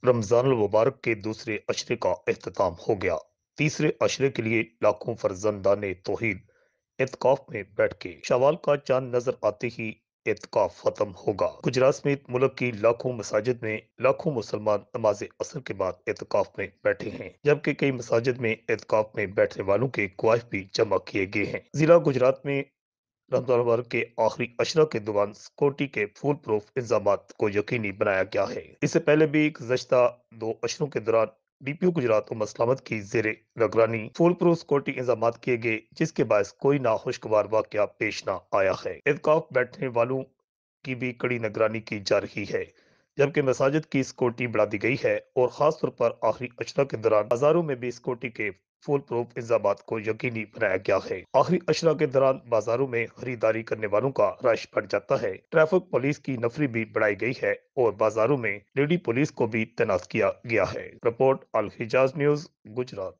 रमजान मुबारक के दूसरे अशरे का अख्ताम हो गया। तीसरे अशरे के लिए लाखों फर्जंदाने तौहीद एतकाफ में बैठ के शवाल का चांद नजर आते ही एतकाफ खत्म होगा। गुजरात समेत मुल्क की लाखों मसाजिद में लाखों मुसलमान नमाज असर के बाद एतकाफ में बैठे हैं, जबकि कई मसाजिद में एतकाफ में बैठने वालों के गवाह भी जमा किए गए हैं। जिला गुजरात में रमजान मुबारक के आखिरी अशरा के दौरान सिक्योरिटी के फुल प्रूफ इंतजाम को यकीनी बनाया गया है। इससे पहले भी गुज़श्ता दो अशरों के दौरान डीपीओ गुजरात उमर सलामत की जेर निगरानी फुल प्रूफ सिक्योरिटी इंतजाम किए गए, जिसके बायस कोई नाखुशगवार वाकया पेश न आया है। एहतिकाफ बैठने वालों की भी कड़ी निगरानी की जा रही है, जबकि मसाजिद की सिक्योरिटी बढ़ा दी गई है और खास तौर पर आखिरी अशरा के दौरान बाजारों में भी सिक्योरिटी के फुल प्रूफ इंतजाम को यकीनी बनाया गया है। आखिरी अशरा के दौरान बाजारों में खरीदारी करने वालों का रश बढ़ जाता है। ट्रैफिक पुलिस की नफरी भी बढ़ाई गई है और बाजारों में लेडी पुलिस को भी तैनात किया गया है। रिपोर्ट अल हिजाज न्यूज, गुजरात।